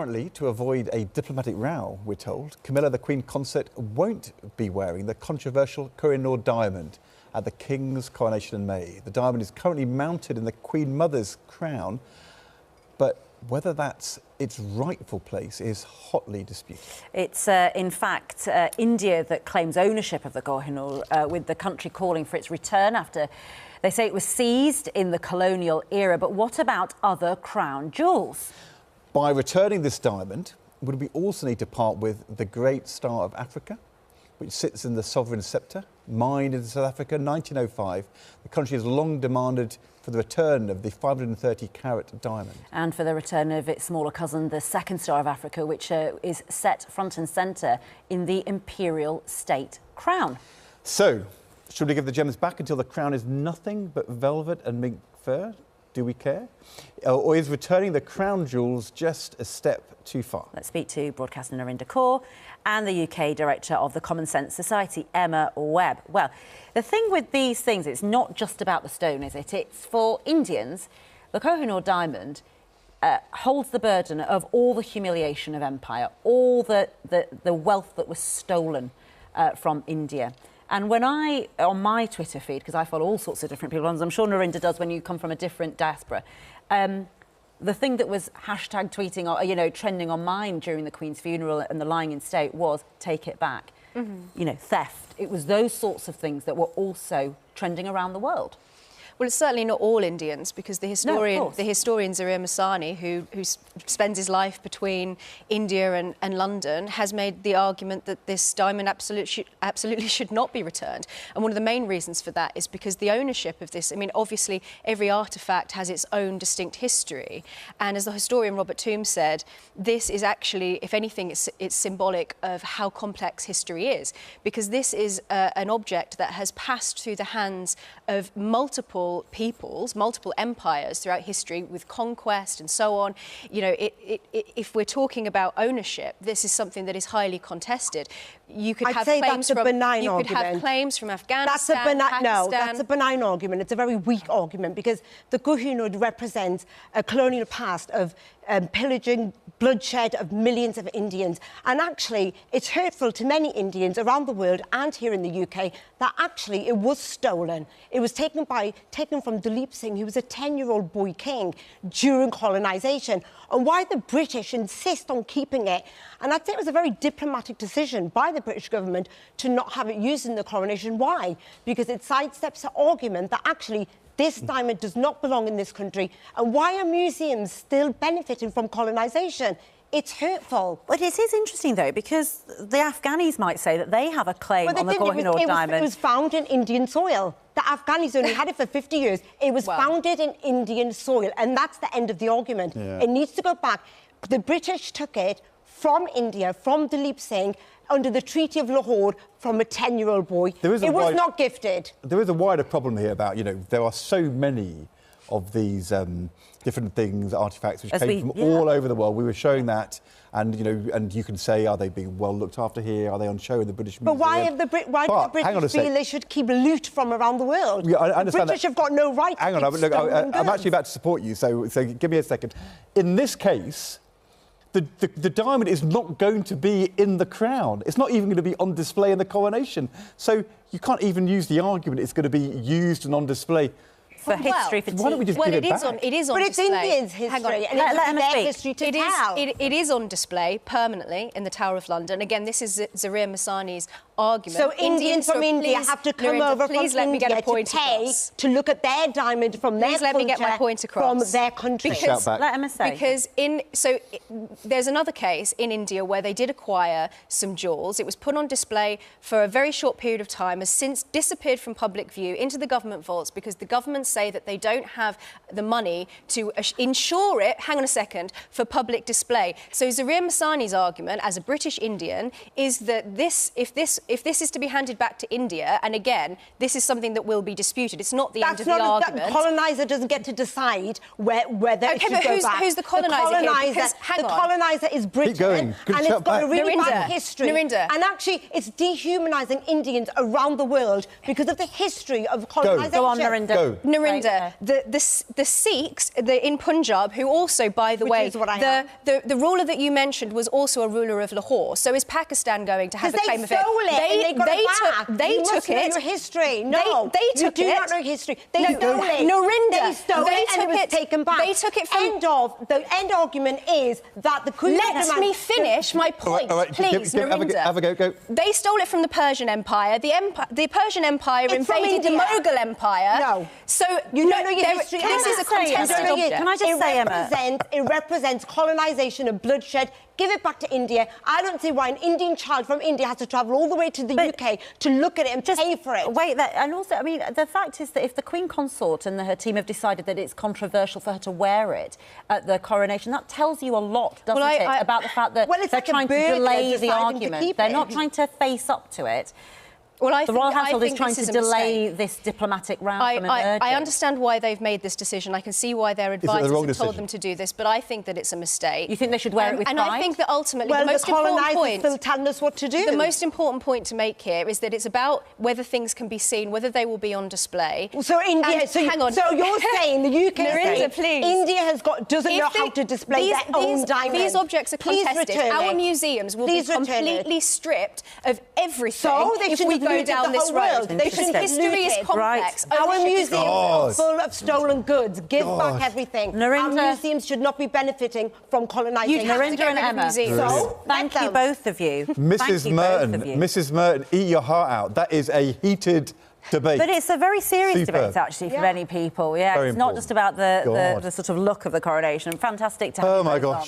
Apparently, to avoid a diplomatic row, we're told, Camilla, the Queen Consort, won't be wearing the controversial Kohinoor diamond at the King's coronation in May. The diamond is currently mounted in the Queen Mother's crown, but whether that's its rightful place is hotly disputed. It's, in fact, India that claims ownership of the Kohinoor, with the country calling for its return after they say it was seized in the colonial era. But what about other crown jewels? By returning this diamond, would we also need to part with the Great Star of Africa, which sits in the sovereign sceptre, mined in South Africa, 1905. The country has long demanded for the return of the 530-carat diamond. And for the return of its smaller cousin, the Second Star of Africa, which is set front and centre in the imperial state crown. So, should we give the gems back until the crown is nothing but velvet and mink fur? Do we care? Or is returning the crown jewels just a step too far? Let's speak to broadcaster Narinder Kaur and the UK director of the Common Sense Society, Emma Webb. Well, the thing with these things, it's not just about the stone, is it? It's for Indians. The Kohinoor diamond holds the burden of all the humiliation of empire, all the wealth that was stolen from India. And when on my Twitter feed, because I follow all sorts of different people, as I'm sure Narinder does when you come from a different diaspora, the thing that was hashtag tweeting, or, you know, trending on mine during the Queen's funeral and the lying in state was "take it back." You know, theft. It was those sorts of things that were also trending around the world. Well, it's certainly not all Indians, because the historian Zarir Masani, who spends his life between India and London, has made the argument that this diamond absolutely should not be returned. And one of the main reasons for that is because the ownership of this, I mean, obviously every artefact has its own distinct history. And as the historian Robert Toombs said, this is actually, if anything, it's symbolic of how complex history is, because this is an object that has passed through the hands of multiple peoples, multiple empires throughout history, with conquest and so on. You know, if we're talking about ownership, this is something that is highly contested. You could have claims from Afghanistan, Pakistan. No, that's a benign argument. It's a very weak argument, because the Kohinoor represents a colonial past of pillaging, bloodshed of millions of Indians. And actually, it's hurtful to many Indians around the world and here in the UK that actually it was stolen. It was taken from Dalip Singh, who was a 10-year-old boy king during colonisation. And why the British insist on keeping it, and I'd say it was a very diplomatic decision by the British government to not have it used in the coronation. Why? Because it sidesteps the argument that actually this diamond does not belong in this country. And why are museums still benefiting from colonisation? It's hurtful. But it is interesting, though, because the Afghanis might say that they have a claim on the Kohinoor diamond. It was found in Indian soil. The Afghanis only had it for 50 years. It was founded in Indian soil, and that's the end of the argument. Yeah. It needs to go back. The British took it from India, from Dalip Singh, under the Treaty of Lahore, from a 10-year-old boy. It was not gifted. There is a wider problem here about, you know, there are so many of these different things, artefacts, which came from all over the world. We were showing that, and you know, and you can say, are they being well looked after here? Are they on show in the British Museum? But why do the British feel they should keep loot from around the world? Yeah, I understand. The British have got no right to keep stolen goods. I'm actually about to support you, so give me a second. In this case, the diamond is not going to be in the crown. It's not even going to be on display in the coronation. So you can't even use the argument it's going to be used and on display. For history, for why don't we just give it back? It is on but display. It's Indians' history, and it's their history to tell. It is on display permanently in the Tower of London. Again, this is Zarir Masani's argument. So Indians from India have to come over from India to pay to look at their diamond from their culture, from their country. Because, let Emma say. Because there's another case in India where they did acquire some jewels. It was put on display for a very short period of time, has since disappeared from public view into the government vaults, because the government say that they don't have the money to insure it, hang on a second, for public display. So Zarir Masani's argument as a British Indian is that if this is to be handed back to India, and again, this is something that will be disputed. It's not the end of the argument. The coloniser doesn't get to decide whether it should go back. Who's the coloniser here? The coloniser is Britain, and it's got a really bad history. And actually, it's dehumanising Indians around the world because of the history of colonisation. Go on, Narinder. Narinder, the Sikhs in Punjab, who also, by the way, the ruler that you mentioned was also a ruler of Lahore. So is Pakistan going to have a claim of it? They took it. Your history. No, they took you do it. not know history. They stole it. Narinder, they stole it and it was taken back. They took it from... The end argument is that the Queen... Let me finish my point, please, Narinder. Go. They stole it from the Persian Empire. The Persian Empire invaded the Mughal Empire. No. So you don't know your history. This is a contested object. Can I just say, Emma? It represents colonisation and bloodshed. Give it back to India. I don't see why an Indian child from India has to travel all the way to the UK to look at it and pay for it. Wait, and also, I mean, the fact is that if the Queen Consort and her team have decided that it's controversial for her to wear it at the coronation, that tells you a lot, doesn't it, about the fact that they're trying to delay the argument. They're not trying to face up to it. Well, the Royal Household is trying to delay this diplomatic round from emerging. I understand why they've made this decision. I can see why their advisors have told them to do this, but I think that it's a mistake. You think they should wear it with pride? And I think that ultimately the most important point... still telling us what to do. The most important point to make here is that it's about whether things can be seen, whether they will be on display. So India... hang on. So you're saying the UK Narinder, please. India doesn't know how to display their own diamond. These objects are contested. Our museums will be completely stripped of everything if we go down this road. History is complex. Right. Our museums are full of stolen goods. Give back everything. Narinder, our museums should not be benefiting from colonisation. Narinder and Emma. So, thank you both of you. Mrs. Merton, eat your heart out. That is a heated debate. But it's a very serious debate, actually, for many people. Yeah, it's not just about the sort of look of the coronation. Fantastic to have you both on.